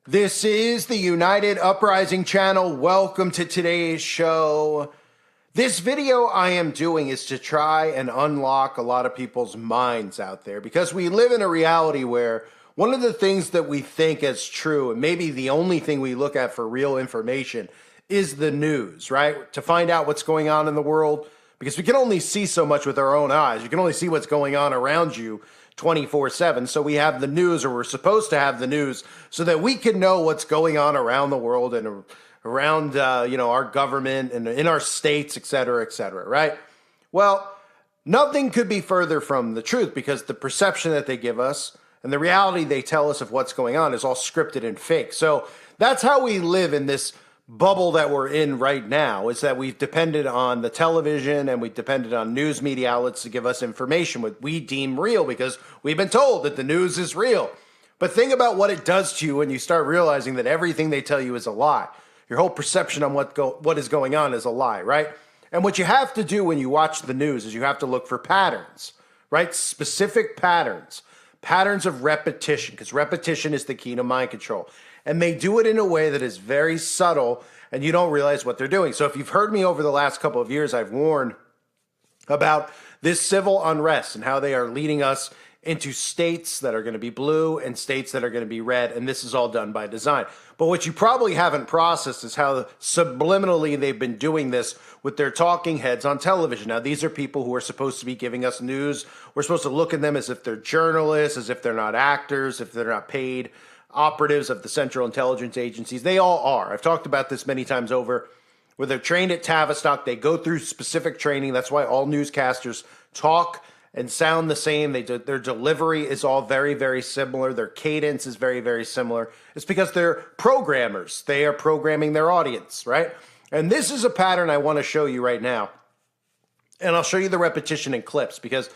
This is the United Uprising channel. Welcome to today's show. This video I am doing is to try and unlock a lot of people's minds out there because we live in a reality where one of the things that we think as true, and maybe the only thing we look at for real information, is the news, right? To find out what's going on in the world, because we can only see so much with our own eyes. You can only see what's going on around you 24/7. So we have the news, or we're supposed to have the news, so that we can know what's going on around the world and around our government and in our states, et cetera, right? Well, nothing could be further from the truth because the perception that they give us and the reality they tell us of what's going on is all scripted and fake. So that's how we live in this bubble that we're in right now, is that we've depended on the television and we've depended on news media outlets to give us information what we deem real because we've been told that the news is real. But think about what it does to you when you start realizing that everything they tell you is a lie. Your whole perception on what is going on is a lie, right? And what you have to do when you watch the news is you have to look for patterns, right? Specific patterns of repetition, because repetition is the key to mind control. And they do it in a way that is very subtle and you don't realize what they're doing. So if you've heard me over the last couple of years, I've warned about this civil unrest and how they are leading us into states that are going to be blue and states that are going to be red. And this is all done by design. But what you probably haven't processed is how subliminally they've been doing this with their talking heads on television. Now, these are people who are supposed to be giving us news. We're supposed to look at them as if they're journalists, as if they're not actors, if they're not paid operatives of the Central Intelligence Agencies. They all are. I've talked about this many times over. Where they're trained at Tavistock, they go through specific training. That's why all newscasters talk and sound the same. Their delivery is all very, very similar. Their cadence is very, very similar. It's because they're programmers. They are programming their audience, right? And this is a pattern I want to show you right now. And I'll show you the repetition in clips because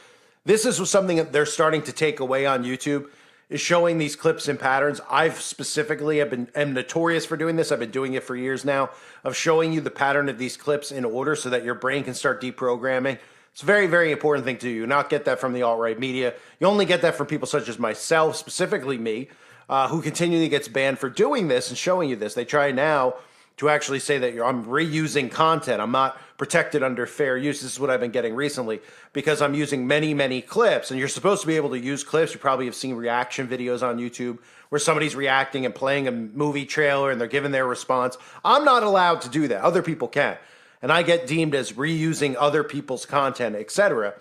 this is something that they're starting to take away on YouTube, is showing these clips and patterns. I've specifically am notorious for doing this. I've been doing it for years now, of showing you the pattern of these clips in order so that your brain can start deprogramming. It's a very, very important thing to do. You not get that from the alt-right media. You only get that from people such as myself, specifically me, who continually gets banned for doing this and showing you this. They try now to actually say that I'm reusing content. I'm not protected under fair use. This is what I've been getting recently because I'm using many, many clips. And you're supposed to be able to use clips. You probably have seen reaction videos on YouTube where somebody's reacting and playing a movie trailer and they're giving their response. I'm not allowed to do that. Other people can. And I get deemed as reusing other people's content, etc.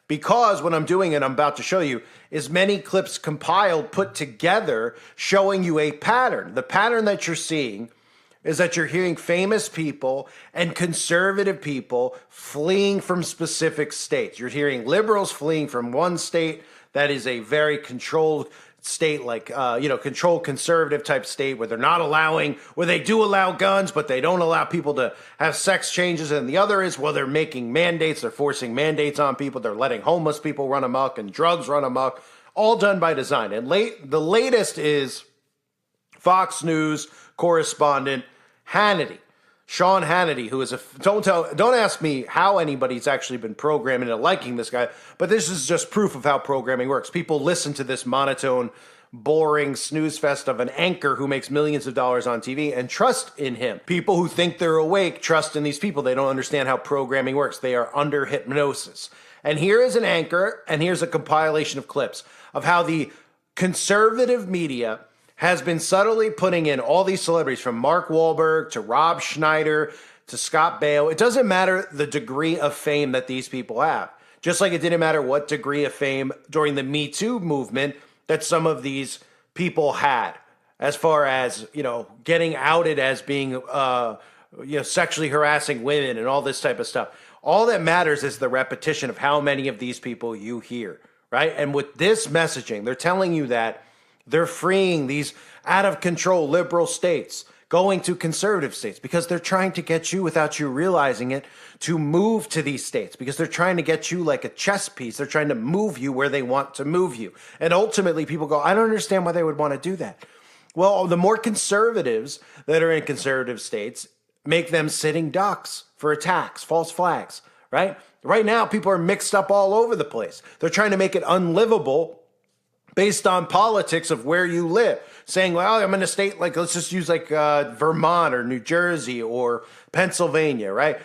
Because what I'm doing, and I'm about to show you, is many clips compiled, put together, showing you a pattern. The pattern that you're seeing is that you're hearing famous people and conservative people fleeing from specific states. You're hearing liberals fleeing from one state that is a very controlled state, like, controlled conservative type state where where they do allow guns, but they don't allow people to have sex changes. And the other is, well, they're making mandates. They're forcing mandates on people. They're letting homeless people run amok and drugs run amok, all done by design. And the latest is Fox News correspondent Hannity, Sean Hannity, who is don't ask me how anybody's actually been programming and liking this guy, but this is just proof of how programming works. People listen to this monotone, boring snooze fest of an anchor who makes millions of dollars on TV and trust in him. People who think they're awake trust in these people. They don't understand how programming works. They are under hypnosis. And here is an anchor, and here's a compilation of clips of how the conservative media has been subtly putting in all these celebrities, from Mark Wahlberg to Rob Schneider to Scott Baio. It doesn't matter the degree of fame that these people have. Just like it didn't matter what degree of fame during the Me Too movement that some of these people had, as far as, getting outed as being, sexually harassing women and all this type of stuff. All that matters is the repetition of how many of these people you hear, right? And with this messaging, they're telling you that they're freeing these out of control liberal states, going to conservative states, because they're trying to get you, without you realizing it, to move to these states, because they're trying to get you like a chess piece. They're trying to move you where they want to move you. And ultimately people go, I don't understand why they would want to do that. Well, the more conservatives that are in conservative states make them sitting ducks for attacks, false flags, right? Right now, people are mixed up all over the place. They're trying to make it unlivable based on politics of where you live, saying, well, I'm in a state like, let's just use like Vermont or New Jersey or Pennsylvania, right?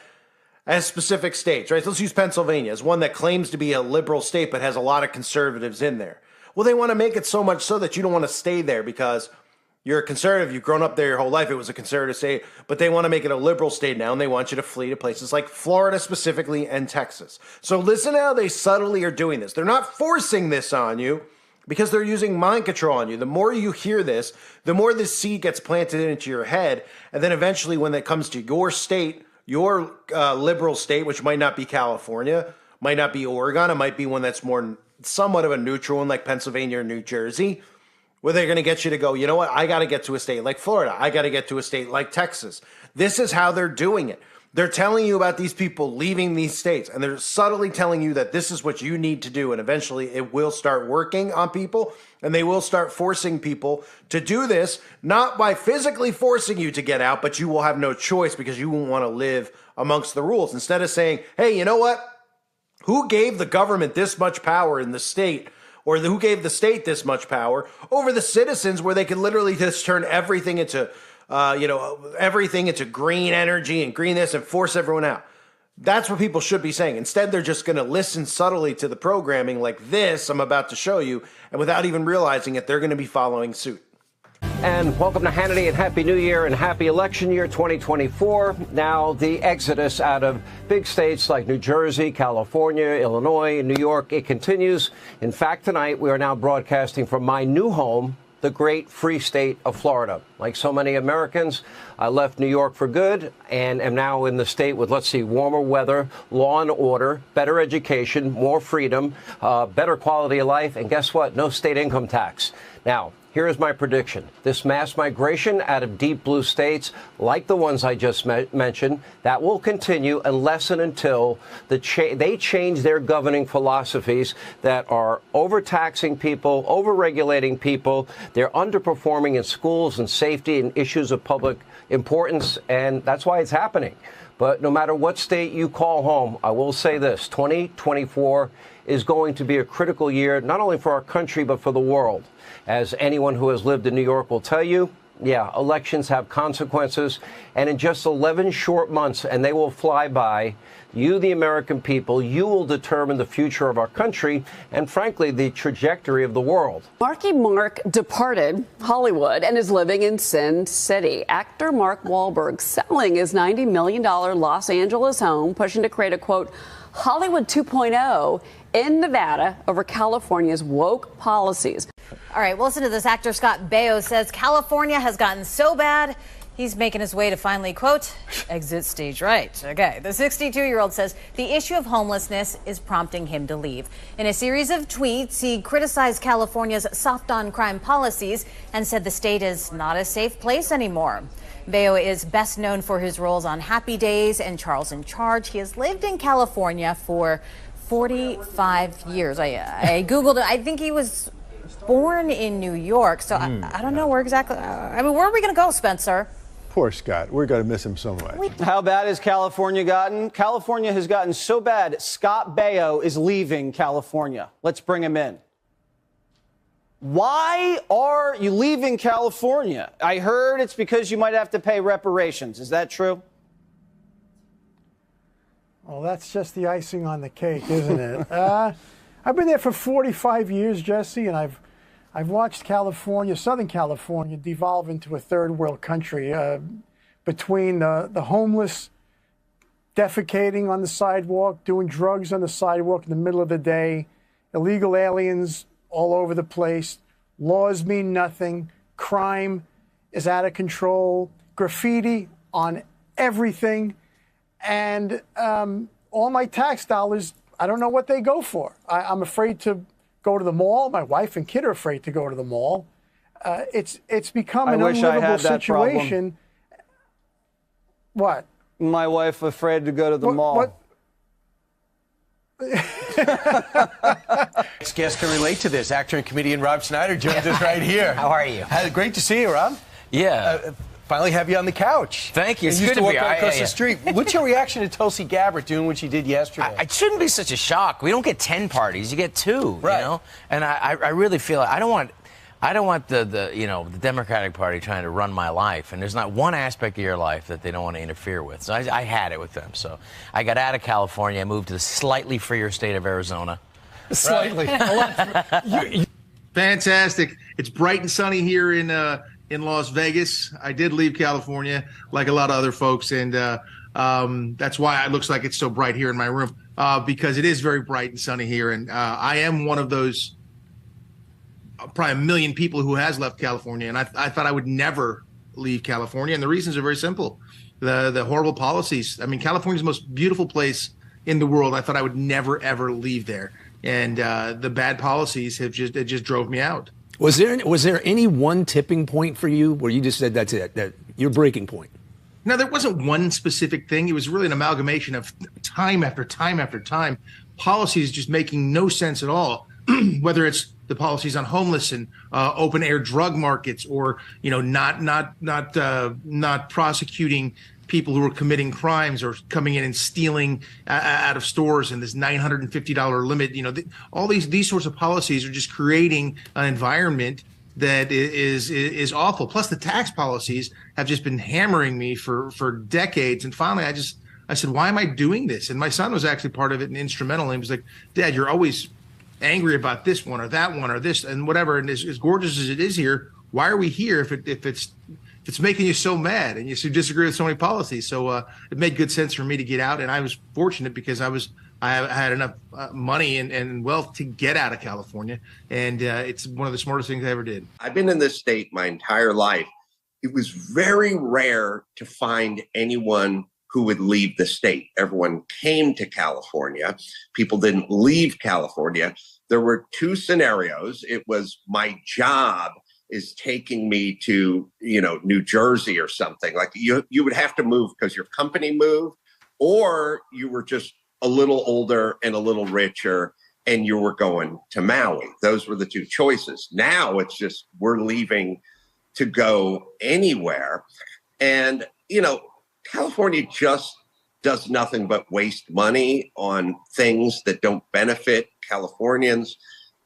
As specific states, right? So let's use Pennsylvania as one that claims to be a liberal state but has a lot of conservatives in there. Well, they want to make it so much so that you don't want to stay there because you're a conservative. You've grown up there your whole life. It was a conservative state, but they want to make it a liberal state now, and they want you to flee to places like Florida specifically and Texas. So listen how they subtly are doing this. They're not forcing this on you because they're using mind control on you. The more you hear this, the more this seed gets planted into your head, and then eventually when it comes to your state, your liberal state, which might not be California, might not be Oregon, it might be one that's more somewhat of a neutral one like Pennsylvania or New Jersey, where they're going to get you to go, you know what, I got to get to a state like Florida. I got to get to a state like Texas. This is how they're doing it. They're telling you about these people leaving these states, and they're subtly telling you that this is what you need to do, and eventually it will start working on people, and they will start forcing people to do this, not by physically forcing you to get out, but you will have no choice because you won't want to live amongst the rules. Instead of saying, hey, you know what? Who gave the government this much power in the state, or who gave the state this much power over the citizens, where they can literally just turn everything into everything into green energy and green this and force everyone out? That's what people should be saying. Instead, they're just going to listen subtly to the programming like this I'm about to show you, and without even realizing it, they're going to be following suit. And welcome to Hannity, and Happy New Year and Happy Election Year 2024. Now, the exodus out of big states like New Jersey, California, Illinois, and New York, it continues. In fact, tonight we are now broadcasting from my new home, the great free state of Florida. Like so many Americans, I left New York for good and am now in the state with, let's see, warmer weather, law and order, better education, more freedom, better quality of life, and guess what? No state income tax. Now, here is my prediction. This mass migration out of deep blue states, like the ones I just mentioned, that will continue unless and until they change their governing philosophies that are overtaxing people, overregulating people. They're underperforming in schools and safety and issues of public importance, and that's why it's happening. But no matter what state you call home, I will say this, 2024 is going to be a critical year, not only for our country, but for the world. As anyone who has lived in New York will tell you, yeah, elections have consequences. And in just 11 short months, and they will fly by, you, the American people, you will determine the future of our country and, frankly, the trajectory of the world. Marky Mark departed Hollywood and is living in Sin City. Actor Mark Wahlberg selling his $90 million Los Angeles home, pushing to create a, quote, Hollywood 2.0 in Nevada over California's woke policies. All right, well, listen to this. Actor Scott Baio says California has gotten so bad, he's making his way to finally, quote, exit stage right. Okay, the 62-year-old says the issue of homelessness is prompting him to leave. In a series of tweets, he criticized California's soft-on-crime policies and said the state is not a safe place anymore. Baio is best known for his roles on Happy Days and Charles in Charge. He has lived in California for 45 years. I Googled it. I think he was born in New York, so I don't know where exactly. I mean, where are we going to go, Spencer? Poor Scott. We're going to miss him so much. How bad has California gotten? California has gotten so bad, Scott Baio is leaving California. Let's bring him in. Why are you leaving California? I heard it's because you might have to pay reparations. Is that true? Well, that's just the icing on the cake, isn't it? I've been there for 45 years, Jesse, and I've watched California, Southern California, devolve into a third world country between the homeless defecating on the sidewalk, doing drugs on the sidewalk in the middle of the day, illegal aliens all over the place, laws mean nothing, crime is out of control, graffiti on everything, and all my tax dollars, I don't know what they go for. I'm afraid to go to the mall. My wife and kid are afraid to go to the mall. It's become an unlivable situation. What? My wife afraid to go to the mall. What? Next guest can relate to this. Actor and comedian Rob Schneider joins us right here. How are you? Great to see you, Rob. Yeah. finally have you on the couch. Thank you. And It's used good to to walk be. across the street. What's your reaction to Tulsi Gabbard doing what she did yesterday? It shouldn't be such a shock. We don't get 10 parties. You get 2, right. You know? And I really feel I don't want the Democratic Party trying to run my life. And there's not one aspect of your life that they don't want to interfere with. So I had it with them. So I got out of California. I moved to the slightly freer state of Arizona. Slightly. Fantastic. It's bright and sunny here in Las Vegas. I did leave California like a lot of other folks, and that's why it looks like it's so bright here in my room, because it is very bright and sunny here. And I am one of those probably 1 million people who has left California, and I thought I would never leave California. And the reasons are very simple. The horrible policies. I mean, California's the most beautiful place in the world. I thought I would never, ever leave there. And the bad policies have just drove me out. Was there any one tipping point for you where you just said that's it, that your breaking point? No, there wasn't one specific thing. It was really an amalgamation of time after time after time, policies just making no sense at all. Whether it's the policies on homeless and open air drug markets, or not prosecuting people who are committing crimes or coming in and stealing out of stores, and this $950 limit. All these sorts of policies are just creating an environment that is awful. Plus, the tax policies have just been hammering me for decades. And finally, I said, why am I doing this? And my son was actually part of it and instrumental. And he was like, Dad, you're always angry about this one or that one or this and whatever. And as gorgeous as it is here, why are we here if it's making you so mad and you disagree with so many policies? So it made good sense for me to get out. And I was fortunate because I had enough money and wealth to get out of California. And it's one of the smartest things I ever did. I've been in this state my entire life. It was very rare to find anyone who would leave the state. Everyone came to California. People didn't leave California. There were 2 scenarios. It was my job is taking me to, New Jersey or something. Like you would have to move because your company moved, or you were just a little older and a little richer and you were going to Maui. Those were the 2 choices. Now it's just we're leaving to go anywhere. And, California just does nothing but waste money on things that don't benefit Californians.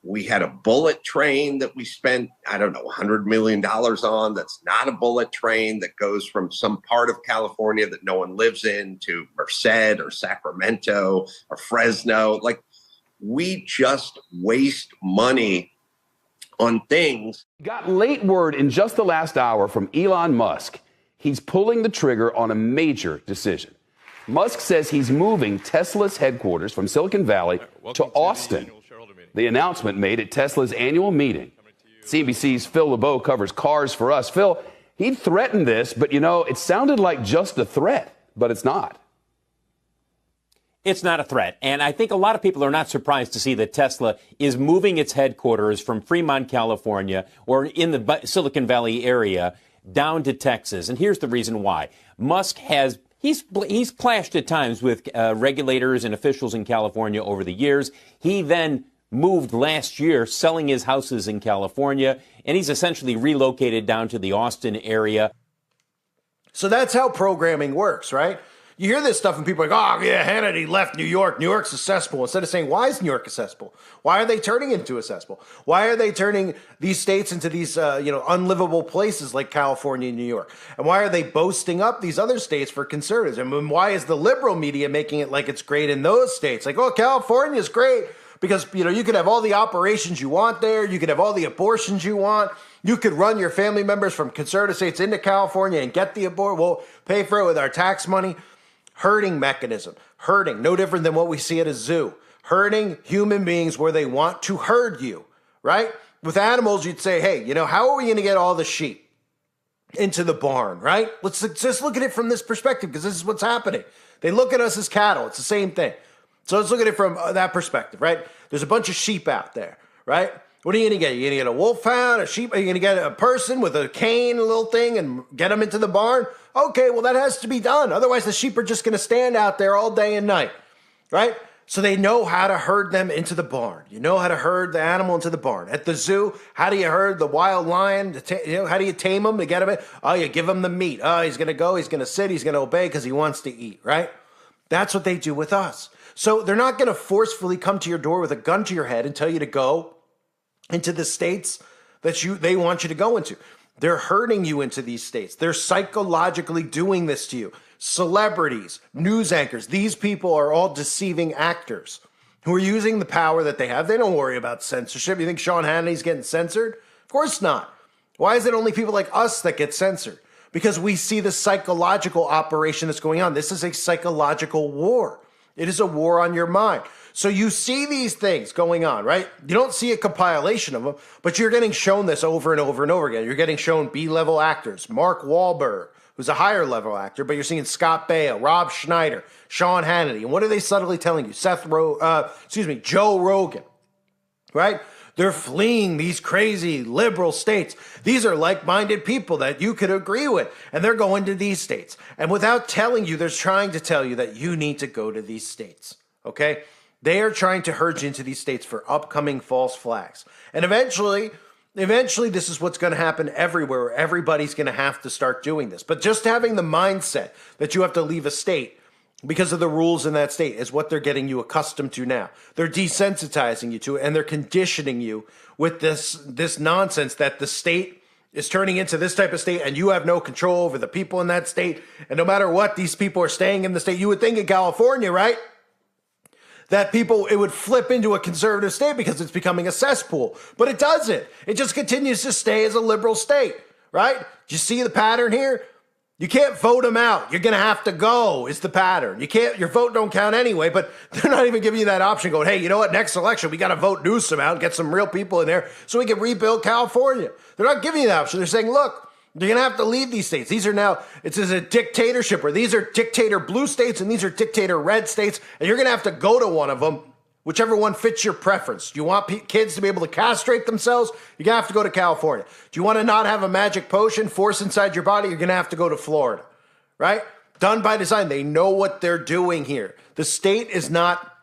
We had a bullet train that we spent, $100 million on. That's not a bullet train that goes from some part of California that no one lives in to Merced or Sacramento or Fresno. Like, we just waste money on things. Got late word in just the last hour from Elon Musk. He's pulling the trigger on a major decision. Musk says he's moving Tesla's headquarters from Silicon Valley to Austin. The announcement made at Tesla's annual meeting. CNBC's Phil LeBeau covers cars for us. Phil, he threatened this, but it sounded like just a threat, but it's not. It's not a threat. And I think a lot of people are not surprised to see that Tesla is moving its headquarters from Fremont, California, or in the Silicon Valley area, down to Texas. And here's the reason why. Musk has he's clashed at times with regulators and officials in California over the years. He then moved last year, selling his houses in California, and he's essentially relocated down to the Austin area. So that's how programming works, right? You hear this stuff and people are like, oh, yeah, Hannity left New York. New York's a cesspool. Instead of saying, why is New York a cesspool? Why are they turning into a cesspool? Why are they turning these states into these, unlivable places like California and New York? And why are they boasting up these other states for conservatives? And why is the liberal media making it like it's great in those states? Like, oh, California's great because, you could have all the operations you want there. You could have all the abortions you want. You could run your family members from conservative states into California and get the abortion. We'll pay for it with our tax money. Herding mechanism. Herding, no different than what we see at a zoo. Herding human beings where they want to herd you, right? With animals, you'd say, hey, how are we going to get all the sheep into the barn, right? Let's just look at it from this perspective because this is what's happening. They look at us as cattle. It's the same thing. So let's look at it from that perspective, right? There's a bunch of sheep out there, right? What are you going to get? You're going to get a wolfhound, a sheep? Are you going to get a person with a cane, a little thing, and get them into the barn? Okay, well, that has to be done. Otherwise, the sheep are just going to stand out there all day and night, right? So they know how to herd them into the barn. You know how to herd the animal into the barn. At the zoo, how do you herd the wild lion? How do you tame him to get him in? Oh, you give him the meat. Oh, he's going to go, he's going to sit, he's going to obey because he wants to eat, right? That's what they do with us. So they're not going to forcefully come to your door with a gun to your head and tell you to go into the states that they want you to go into. They're herding you into these states. They're psychologically doing this to you. Celebrities, news anchors, these people are all deceiving actors who are using the power that they have. They don't worry about censorship. You think Sean Hannity's getting censored? Of course not. Why is it only people like us that get censored? Because we see the psychological operation that's going on. This is a psychological war. It is a war on your mind. So you see these things going on, right? You don't see a compilation of them, but you're getting shown this over and over and over again. You're getting shown B-level actors, Mark Wahlberg, who's a higher level actor, but you're seeing Scott Baio, Rob Schneider, Sean Hannity. And what are they subtly telling you? Joe Rogan, right? They're fleeing these crazy liberal states. These are like-minded people that you could agree with, and they're going to these states. And without telling you, they're trying to tell you that you need to go to these states, okay? They are trying to herd you into these states for upcoming false flags. And eventually, this is what's going to happen everywhere. Everybody's going to have to start doing this. But just having the mindset that you have to leave a state because of the rules in that state is what they're getting you accustomed to now. They're desensitizing you to it, and they're conditioning you with this nonsense that the state is turning into this type of state, and you have no control over the people in that state. And no matter what, these people are staying in the state. You would think in California, right? That it would flip into a conservative state because it's becoming a cesspool. But it doesn't. It just continues to stay as a liberal state, right? Do you see the pattern here? You can't vote them out. You're going to have to go is the pattern. Your vote don't count anyway, but they're not even giving you that option going, hey, you know what? Next election, we got to vote Newsom out and get some real people in there so we can rebuild California. They're not giving you that option. They're saying, look, you're going to have to leave these states. These are now, it's a dictatorship where these are dictator blue states and these are dictator red states. And you're going to have to go to one of them, whichever one fits your preference. Do you want kids to be able to castrate themselves? You're going to have to go to California. Do you want to not have a magic potion force inside your body? You're going to have to go to Florida, right? Done by design. They know what they're doing here. The state is not,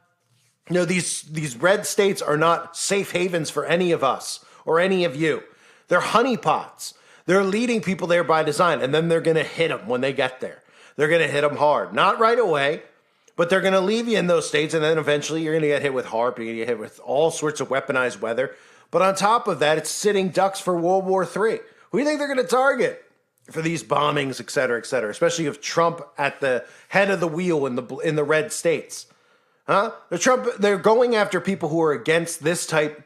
these red states are not safe havens for any of us or any of you. They're honeypots. They're leading people there by design, and then they're going to hit them when they get there. They're going to hit them hard. Not right away, but they're going to leave you in those states, and then eventually you're going to get hit with HAARP. You're going to get hit with all sorts of weaponized weather. But on top of that, it's sitting ducks for World War III. Who do you think they're going to target for these bombings, et cetera, especially if Trump at the head of the wheel in the red states? Huh? They're going after people who are against this type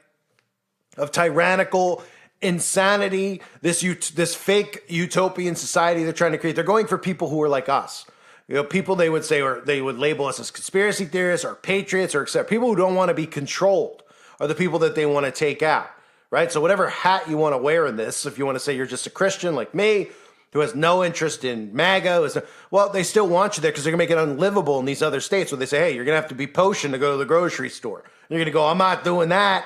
of tyrannical insanity, this fake utopian society they're trying to create. They're going for people who are like us. People they would say, or they would label us as conspiracy theorists or patriots or etc. People who don't want to be controlled are the people that they want to take out, right? So whatever hat you want to wear in this, if you want to say you're just a Christian like me, who has no interest in MAGA, well, they still want you there because they're going to make it unlivable in these other states where they say, hey, you're going to have to be potion to go to the grocery store. And you're going to go, I'm not doing that.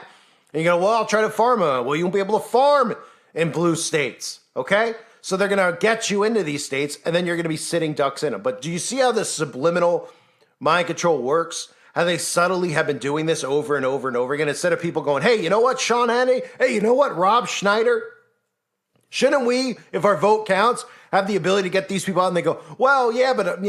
And you go, well, I'll try to farm. Well, you won't be able to farm in blue states, okay? So they're going to get you into these states, and then you're going to be sitting ducks in them. But do you see how this subliminal mind control works? How they subtly have been doing this over and over and over again? Instead of people going, hey, you know what, Sean Hannity? Hey, you know what, Rob Schneider? Shouldn't we, if our vote counts, have the ability to get these people out? And they go, well, yeah, but,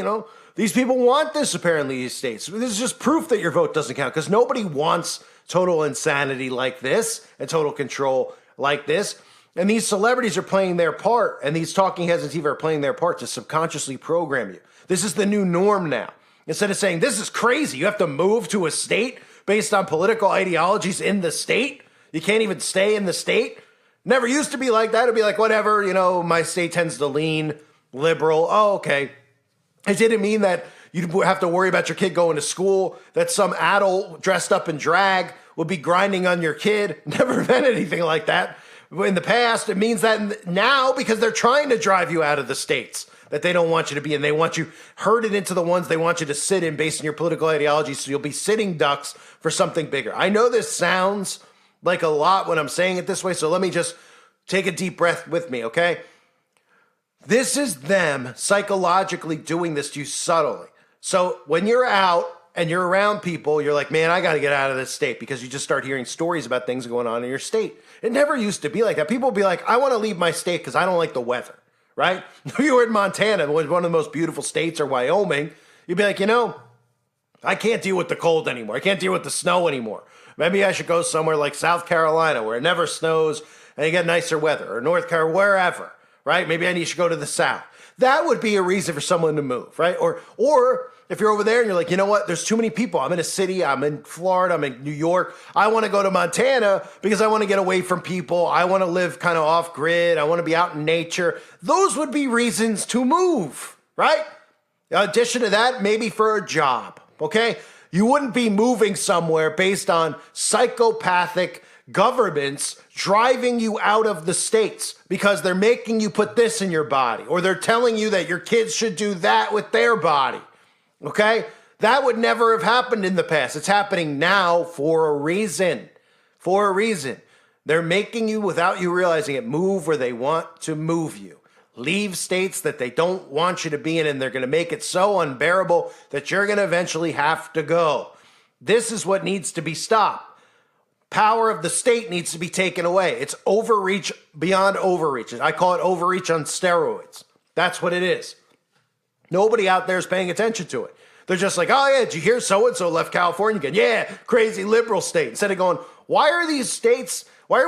these people want this, apparently, these states. This is just proof that your vote doesn't count because nobody wants total insanity like this and total control like this. And these celebrities are playing their part, and these talking heads and TV are playing their part to subconsciously program you. This is the new norm now. Instead of saying, this is crazy, you have to move to a state based on political ideologies in the state. You can't even stay in the state. Never used to be like that. It'd be like, whatever, my state tends to lean liberal. Oh, okay. It didn't mean that you'd have to worry about your kid going to school, that some adult dressed up in drag would be grinding on your kid. Never meant anything like that. In the past, it means that now because they're trying to drive you out of the states that they don't want you to be in. They want you herded into the ones they want you to sit in based on your political ideology, so you'll be sitting ducks for something bigger. I know this sounds like a lot when I'm saying it this way, so let me just take a deep breath with me, okay? This is them psychologically doing this to you subtly. So when you're out and you're around people, you're like, man, I got to get out of this state, because you just start hearing stories about things going on in your state. It never used to be like that. People would be like, I want to leave my state because I don't like the weather, right? If you were in Montana, one of the most beautiful states, or Wyoming, you'd be like, I can't deal with the cold anymore. I can't deal with the snow anymore. Maybe I should go somewhere like South Carolina where it never snows and you get nicer weather, or North Carolina, wherever, right? Maybe I should go to the South. That would be a reason for someone to move, right? Or if you're over there and you're like, you know what? There's too many people. I'm in a city. I'm in Florida. I'm in New York. I want to go to Montana because I want to get away from people. I want to live kind of off grid. I want to be out in nature. Those would be reasons to move, right? In addition to that, maybe for a job, okay? You wouldn't be moving somewhere based on psychopathic governments driving you out of the states because they're making you put this in your body, or they're telling you that your kids should do that with their body. Okay? That would never have happened in the past. It's happening now for a reason. For a reason. They're making you, without you realizing it, move where they want to move you. Leave states that they don't want you to be in, and they're going to make it so unbearable that you're going to eventually have to go. This is what needs to be stopped. Power of the state needs to be taken away. It's overreach beyond overreach. I call it overreach on steroids. That's what it is. Nobody out there is paying attention to it. They're just like, oh yeah, did you hear so-and-so left California again? Yeah, crazy liberal state. Instead of going, why are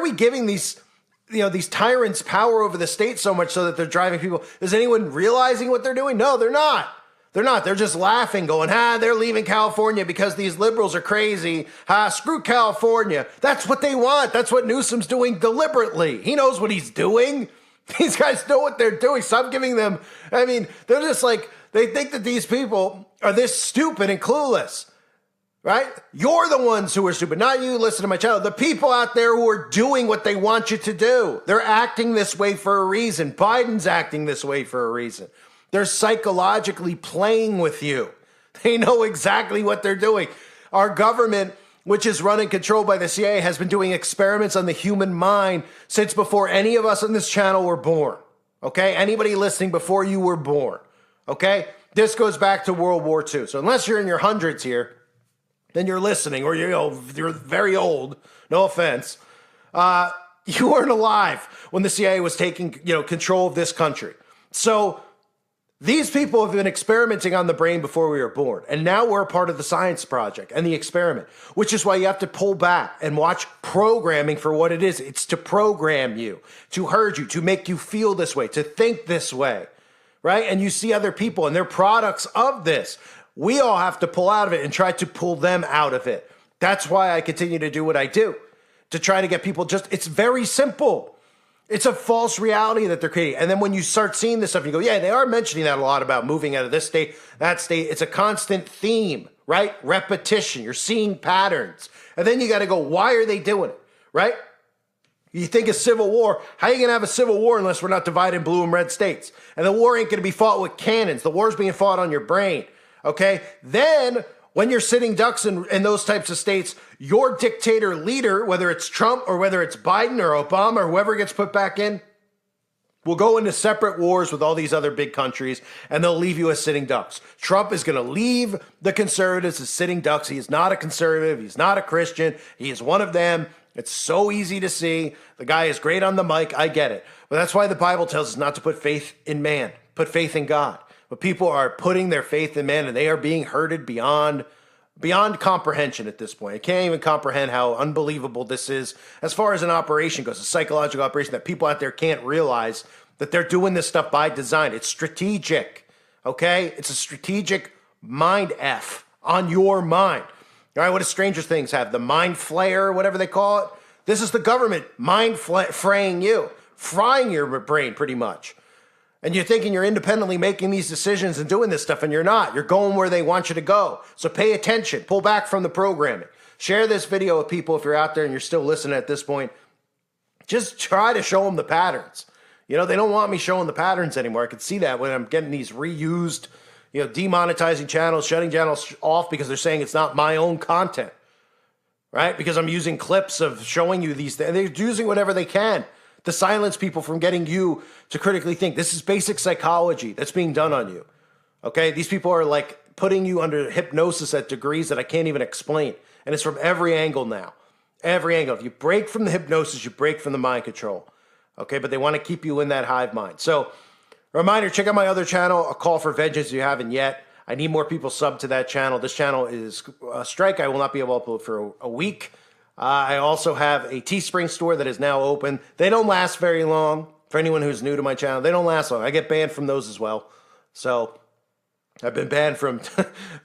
we giving these tyrants power over the state so much so that they're driving people? Is anyone realizing what they're doing? No, they're not. They're not. They're just laughing, going, they're leaving California because these liberals are crazy. Screw California. That's what they want. That's what Newsom's doing deliberately. He knows what he's doing. These guys know what they're doing. Stop giving them, they're just like, they think that these people are this stupid and clueless, right? You're the ones who are stupid, not you. Listen to my channel. The people out there who are doing what they want you to do. They're acting this way for a reason. Biden's acting this way for a reason. They're psychologically playing with you. They know exactly what they're doing. Our government, which is run and controlled by the CIA, has been doing experiments on the human mind since before any of us on this channel were born. Okay? Anybody listening before you were born. Okay? This goes back to World War II. So unless you're in your hundreds here, then you're listening, or you're very old. No offense. You weren't alive when the CIA was taking control of this country. So these people have been experimenting on the brain before we were born, and now we're a part of the science project and the experiment, which is why you have to pull back and watch programming for what it is. It's to program you, to herd you, to make you feel this way, to think this way, right? And you see other people, and they're products of this. We all have to pull out of it and try to pull them out of it. That's why I continue to do what I do, to try to get people it's very simple. It's a false reality that they're creating. And then when you start seeing this stuff, you go, yeah, they are mentioning that a lot about moving out of this state, that state. It's a constant theme, right? Repetition. You're seeing patterns. And then you got to go, why are they doing it, right? You think a civil war, how are you going to have a civil war unless we're not divided in blue and red states? And the war ain't going to be fought with cannons. The war's being fought on your brain, okay? Then when you're sitting ducks in those types of states, your dictator leader, whether it's Trump or whether it's Biden or Obama or whoever gets put back in, will go into separate wars with all these other big countries, and they'll leave you as sitting ducks. Trump is going to leave the conservatives as sitting ducks. He is not a conservative. He's not a Christian. He is one of them. It's so easy to see. The guy is great on the mic. I get it. But that's why the Bible tells us not to put faith in man, put faith in God. But people are putting their faith in man, and they are being herded beyond comprehension at this point. I can't even comprehend how unbelievable this is as far as an operation goes, a psychological operation that people out there can't realize that they're doing this stuff by design. It's strategic, okay? It's a strategic mind F on your mind. All right, what does Stranger Things have? The mind flayer, whatever they call it? This is the government mind fraying you, frying your brain pretty much. And you're thinking you're independently making these decisions and doing this stuff, and you're not. You're going where they want you to go. So pay attention. Pull back from the programming. Share this video with people if you're out there and you're still listening at this point. Just try to show them the patterns. They don't want me showing the patterns anymore. I can see that when I'm getting these reused, demonetizing channels, shutting channels off because they're saying it's not my own content, right? Because I'm using clips of showing you these things. They're using whatever they can to silence people from getting you to critically think. This is basic psychology that's being done on you. Okay? These people are like putting you under hypnosis at degrees that I can't even explain. And it's from every angle now. Every angle. If you break from the hypnosis, you break from the mind control. Okay, but they want to keep you in that hive mind. So, reminder, check out my other channel, A Call for Vengeance, if you haven't yet. I need more people sub to that channel. This channel is a strike. I will not be able to upload for a week. I also have a Teespring store that is now open. They don't last very long. For anyone who's new to my channel, they don't last long. I get banned from those as well. So I've been banned from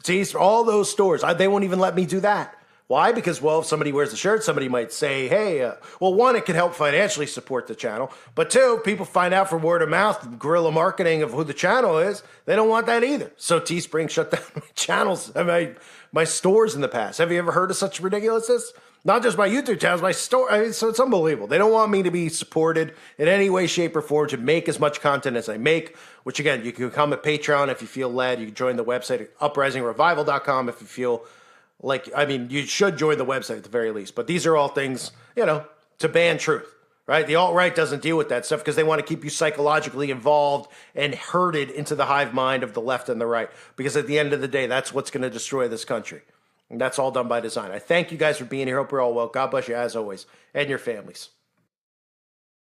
Teespring, all those stores. They won't even let me do that. Why? Because, well, if somebody wears a shirt, somebody might say, hey, well, one, it can help financially support the channel. But two, people find out from word of mouth, guerrilla marketing of who the channel is. They don't want that either. So Teespring shut down my channels, my stores in the past. Have you ever heard of such ridiculousness? Not just my YouTube channels, my store. I mean, so it's unbelievable. They don't want me to be supported in any way, shape, or form to make as much content as I make, which, again, you can come at Patreon if you feel led. You can join the website at uprisingrevival.com if you feel like, I mean, you should join the website at the very least. But these are all things, to ban truth, right? The alt-right doesn't deal with that stuff because they want to keep you psychologically involved and herded into the hive mind of the left and the right. Because at the end of the day, that's what's going to destroy this country. And that's all done by design. I thank you guys for being here. Hope you're all well. God bless you as always, and your families.